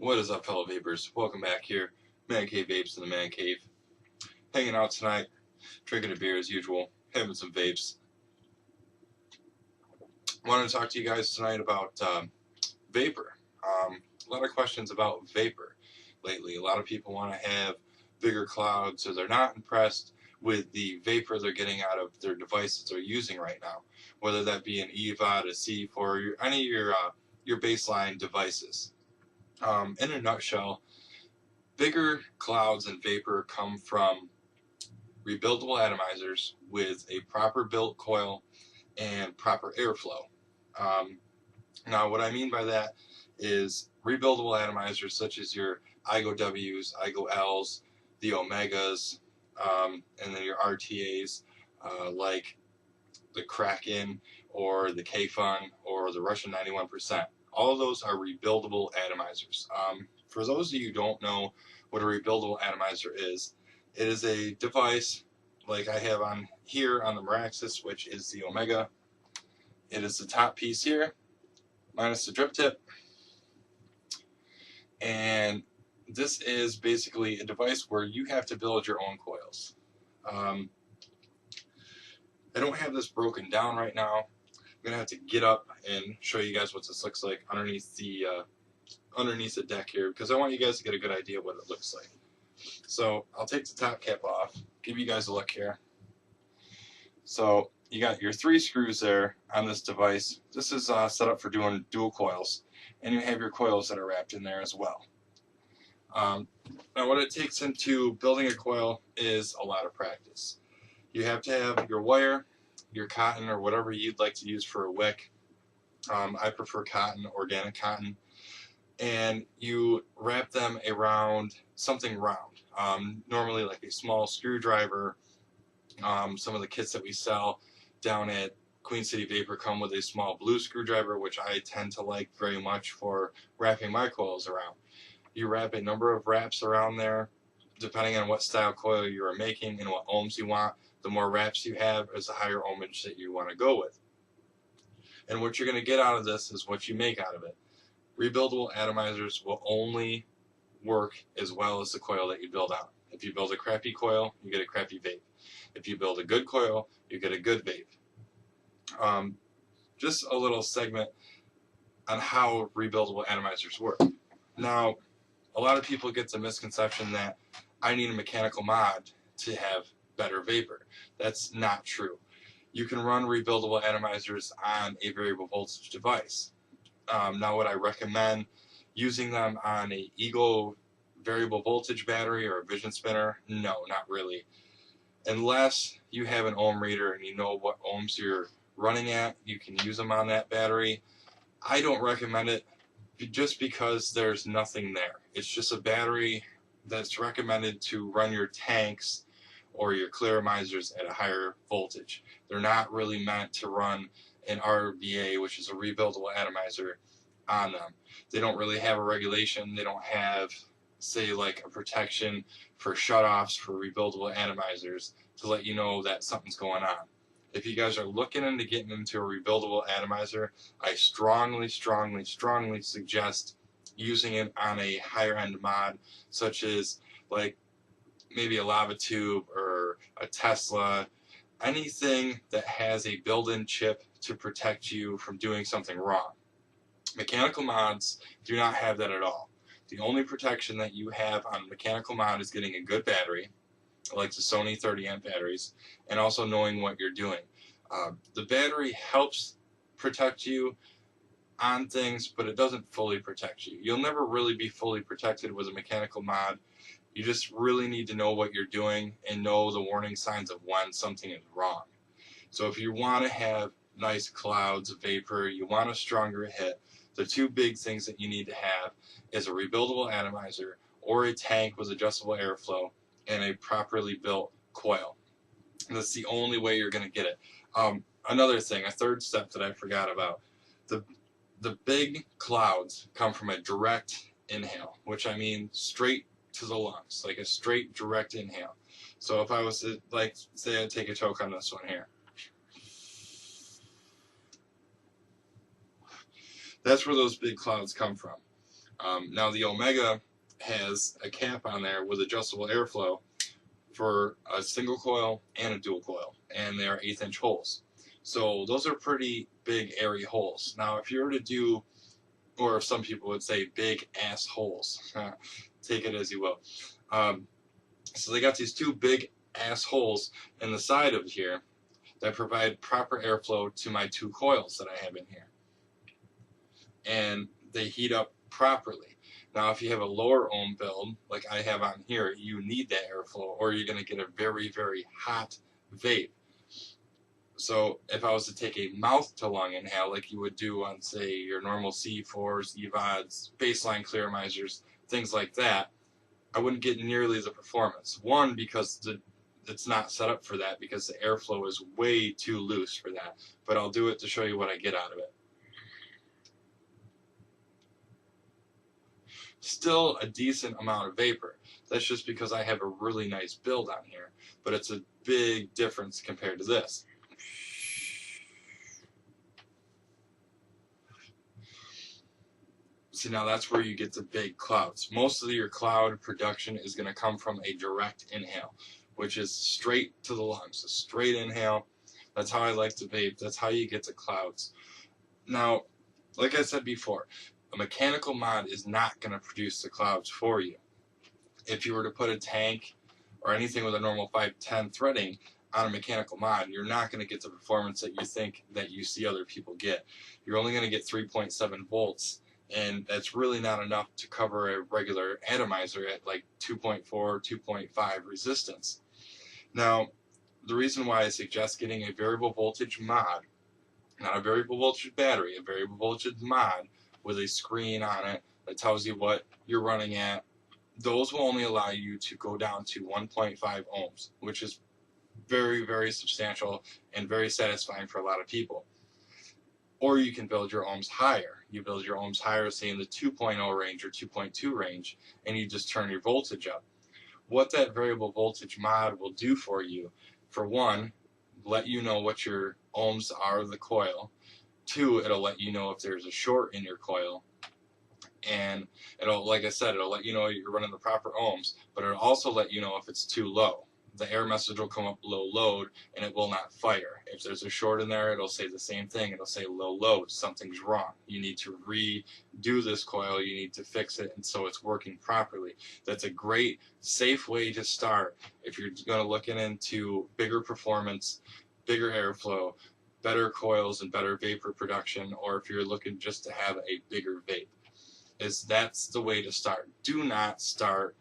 What is up, fellow vapors? Welcome back here. Man Cave Vapes in the Man Cave. Hanging out tonight, drinking a beer as usual, having some vapes. Wanted to talk to you guys tonight about vapor. A lot of questions about vapor lately. A lot of people want to have bigger clouds, so they're not impressed with the vapor they're getting out of their devices they're using right now, whether that be an EVOD, a C4, or any of your baseline devices. In a nutshell, bigger clouds and vapor come from rebuildable atomizers with a proper built coil and proper airflow. Now, what I mean by that is rebuildable atomizers such as your IGO-Ws, IGO-Ls, the Omegas, and then your RTAs like the Kraken or the K-Fun or the Russian 91%. All of those are rebuildable atomizers. For those of you who don't know what a rebuildable atomizer is, it is a device like I have on here on the Meraxis, which is the Omega. It is the top piece here, minus the drip tip. And this is basically a device where you have to build your own coils. I don't have this broken down right now. I'm gonna have to get up and show you guys what this looks like underneath the deck here, because I want you guys to get a good idea of what it looks like. So I'll take the top cap off, give you guys a look here. So you got your 3 screws there on this device. This is set up for doing dual coils, and you have your coils that are wrapped in there as well. Now what it takes into building a coil is a lot of practice. You have to have your wire, your cotton, or whatever you'd like to use for a wick. I prefer cotton, organic cotton. And you wrap them around something round. Normally like a small screwdriver. Some of the kits that we sell down at Queen City Vapor come with a small blue screwdriver, which I tend to like very much for wrapping my coils around. You wrap a number of wraps around there, depending on what style coil you are making and what ohms you want. The more wraps you have is the higher ohmage that you want to go with. And what you're going to get out of this is what you make out of it. Rebuildable atomizers will only work as well as the coil that you build out. If you build a crappy coil, you get a crappy vape. If you build a good coil, you get a good vape. Just a little segment on how rebuildable atomizers work. Now, a lot of people get the misconception that I need a mechanical mod to have better vapor. That's not true. You can run rebuildable atomizers on a variable voltage device. Now, would I recommend using them on a Eagle variable voltage battery or a Vision spinner? No, not really. Unless you have an ohm reader and you know what ohms you're running at, you can use them on that battery. I don't recommend it just because there's nothing there. It's just a battery that's recommended to run your tanks or your clearamizers at a higher voltage. They're not really meant to run an RBA, which is a rebuildable atomizer, on them. They don't really have a regulation. They don't have, say, like a protection for shutoffs for rebuildable atomizers to let you know that something's going on. If you guys are looking into getting into a rebuildable atomizer, I strongly suggest using it on a higher end mod, such as like maybe a lava tube or a Tesla, anything that has a built-in chip to protect you from doing something wrong. Mechanical mods do not have that at all. The only protection that you have on a mechanical mod is getting a good battery, like the Sony 30 amp batteries, and also knowing what you're doing. The battery helps protect you on things, but it doesn't fully protect you. You'll never really be fully protected with a mechanical mod. You just really need to know what you're doing and know the warning signs of when something is wrong. So if you want to have nice clouds of vapor, you want a stronger hit, the 2 big things that you need to have is a rebuildable atomizer or a tank with adjustable airflow and a properly built coil. And that's the only way you're going to get it. Another thing, a third step that I forgot about, the big clouds come from a direct inhale, which I mean straight to the lungs, like a straight direct inhale. So if I was to, like, say I take a choke on this one here, that's where those big clouds come from. Now the Omega has a cap on there with adjustable airflow for a single coil and a dual coil, and they are 1/8" holes. So those are pretty big airy holes. Now if you were to do, or some people would say big ass holes, take it as you will. So they got these two big ass holes in the side of here that provide proper airflow to my two coils that I have in here, and they heat up properly. Now if you have a lower ohm build like I have on here, you need that airflow or you're going to get a very, very hot vape. So if I was to take a mouth to lung inhale like you would do on, say, your normal C4s, EVODs, baseline cleatomizers, things like that, I wouldn't get nearly the performance. One, because it's not set up for that, because the airflow is way too loose for that. But I'll do it to show you what I get out of it. Still a decent amount of vapor. That's just because I have a really nice build on here. But it's a big difference compared to this. See, now that's where you get the big clouds. Most of your cloud production is going to come from a direct inhale, which is straight to the lungs. A straight inhale. That's how I like to vape. That's how you get the clouds. Now, like I said before, a mechanical mod is not going to produce the clouds for you. If you were to put a tank or anything with a normal 510 threading on a mechanical mod, you're not going to get the performance that you think that you see other people get. You're only going to get 3.7 volts, and that's really not enough to cover a regular atomizer at like 2.4, 2.5 resistance. Now, the reason why I suggest getting a variable voltage mod, not a variable voltage battery, a variable voltage mod with a screen on it that tells you what you're running at, those will only allow you to go down to 1.5 ohms, which is very, very substantial and very satisfying for a lot of people. Or you can build your ohms higher. You build your ohms higher, say in the 2.0 range or 2.2 range, and you just turn your voltage up. What that variable voltage mod will do for you, for one, let you know what your ohms are of the coil. Two, it'll let you know if there's a short in your coil. And it'll, like I said, it'll let you know you're running the proper ohms, but it'll also let you know if it's too low. The error message will come up low load and it will not fire. If there's a short in there, it'll say the same thing. It'll say low load, something's wrong. You need to redo this coil, you need to fix it, and so it's working properly. That's a great, safe way to start if you're going to look into bigger performance, bigger airflow, better coils and better vapor production, or if you're looking just to have a bigger vape. That's the way to start. Do not start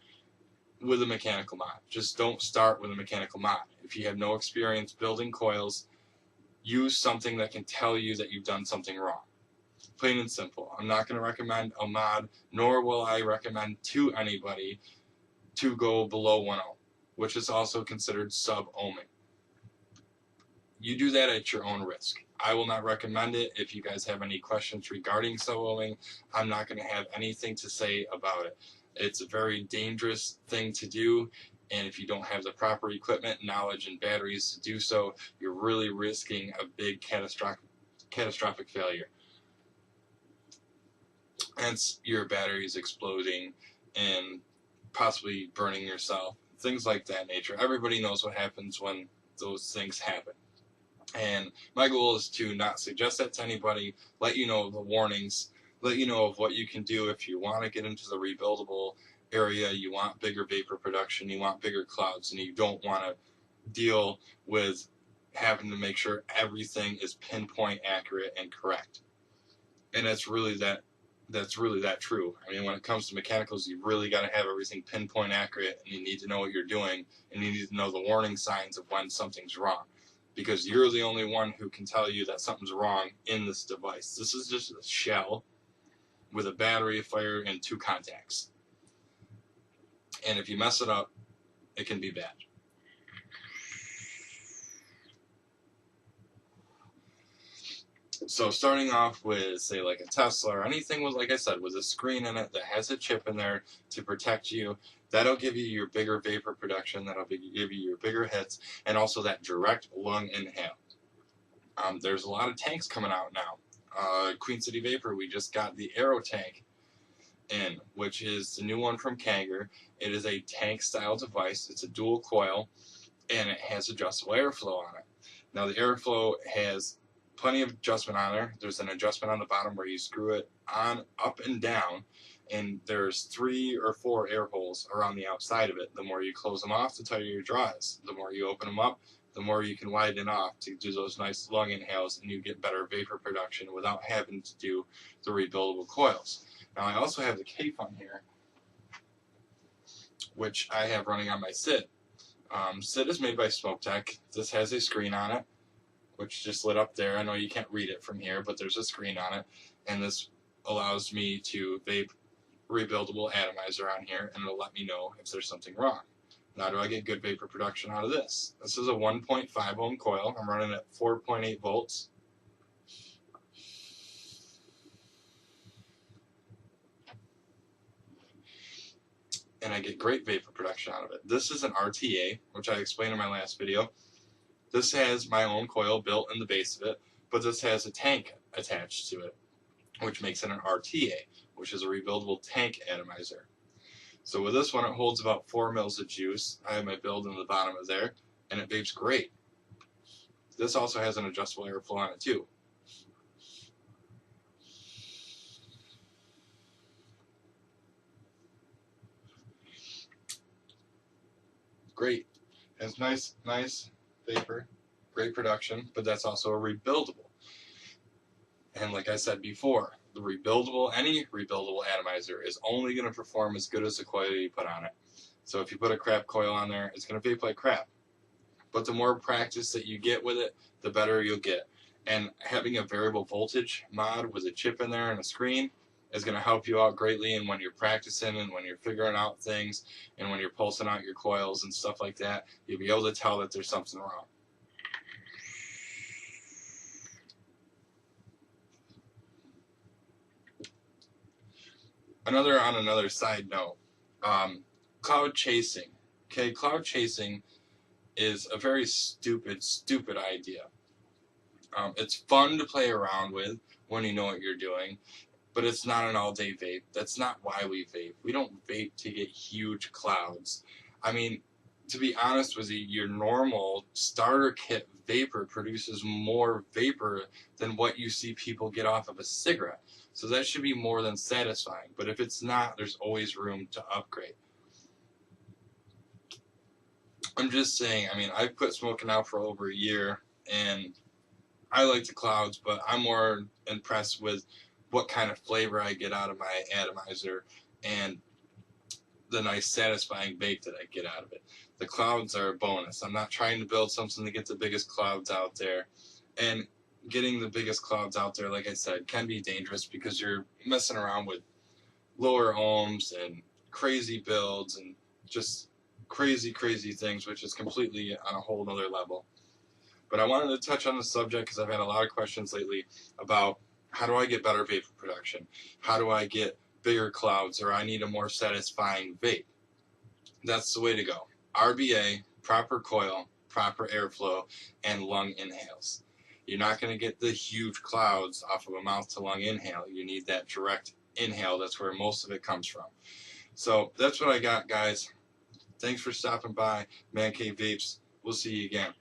with a mechanical mod. Just don't start with a mechanical mod. If you have no experience building coils, use something that can tell you that you've done something wrong. Plain and simple. I'm not going to recommend a mod, nor will I recommend to anybody to go below 1 ohm, which is also considered sub-ohming. You do that at your own risk. I will not recommend it. If you guys have any questions regarding sub-ohming, I'm not going to have anything to say about it. It's a very dangerous thing to do, and if you don't have the proper equipment, knowledge, and batteries to do so, you're really risking a big catastrophic failure. Hence, your batteries exploding and possibly burning yourself, things like that nature. Everybody knows what happens when those things happen. And my goal is to not suggest that to anybody, let you know of the warnings, let you know of what you can do if you want to get into the rebuildable area, you want bigger vapor production, you want bigger clouds, and you don't want to deal with having to make sure everything is pinpoint accurate and correct. And that's really that true. I mean, when it comes to mechanicals, you really got to have everything pinpoint accurate, and you need to know what you're doing, and you need to know the warning signs of when something's wrong. Because you're the only one who can tell you that something's wrong in this device. This is just a shell with a battery, a fire, and 2 contacts. And if you mess it up, it can be bad. So starting off with, say, like a Tesla or anything with, like I said, with a screen in it that has a chip in there to protect you, that'll give you your bigger vapor production, that'll give you your bigger hits, and also that direct lung inhale. There's a lot of tanks coming out now. Queen City Vapor, we just got the Aero tank, in, which is the new one from Kanger. It is a tank style device. It's a dual coil, and it has adjustable airflow on it. Now the airflow has plenty of adjustment on there. There's an adjustment on the bottom where you screw it on, up and down, and there's 3 or 4 air holes around the outside of it. The more you close them off, the tighter your draw is. The more you open them up, the more you can widen off to do those nice lung inhales, and you get better vapor production without having to do the rebuildable coils. Now I also have the K-Fun here, which I have running on my SID. SID is made by Smoke Tech. This has a screen on it, which just lit up there. I know you can't read it from here, but there's a screen on it, and this allows me to vape rebuildable atomizer on here, and it'll let me know if there's something wrong. Now, do I get good vapor production out of this? This is a 1.5 ohm coil. I'm running at 4.8 volts. And I get great vapor production out of it. This is an RTA, which I explained in my last video. This has my own coil built in the base of it, but this has a tank attached to it, which makes it an RTA, which is a rebuildable tank atomizer. So with this one, it holds about 4 mils of juice. I have my build in the bottom of there, and it vapes great. This also has an adjustable airflow on it too. Great. Has nice vapor, great production, but that's also a rebuildable. And like I said before, any rebuildable atomizer is only going to perform as good as the coil you put on it. So if you put a crap coil on there, it's going to vape like crap. But the more practice that you get with it, the better you'll get. And having a variable voltage mod with a chip in there and a screen is going to help you out greatly. And when you're practicing and when you're figuring out things and when you're pulsing out your coils and stuff like that, you'll be able to tell that there's something wrong. On another side note, cloud chasing. Okay, cloud chasing is a very stupid idea. It's fun to play around with when you know what you're doing, but it's not an all-day vape. That's not why we vape. We don't vape to get huge clouds. I mean, to be honest with you, your normal starter kit vapor produces more vapor than what you see people get off of a cigarette. So that should be more than satisfying. But if it's not, there's always room to upgrade. I'm just saying, I mean, I've quit smoking now for over a year, and I like the clouds, but I'm more impressed with what kind of flavor I get out of my atomizer and the nice satisfying vape that I get out of it. The clouds are a bonus. I'm not trying to build something to get the biggest clouds out there. And getting the biggest clouds out there, like I said, can be dangerous because you're messing around with lower ohms and crazy builds and just crazy things, which is completely on a whole other level. But I wanted to touch on the subject because I've had a lot of questions lately about how do I get better vapor production? How do I get bigger clouds, or I need a more satisfying vape? That's the way to go. RBA, proper coil, proper airflow, and lung inhales. You're not going to get the huge clouds off of a mouth to lung inhale. You need that direct inhale. That's where most of it comes from. So that's what I got, guys. Thanks for stopping by. Man Cave Vapes. We'll see you again.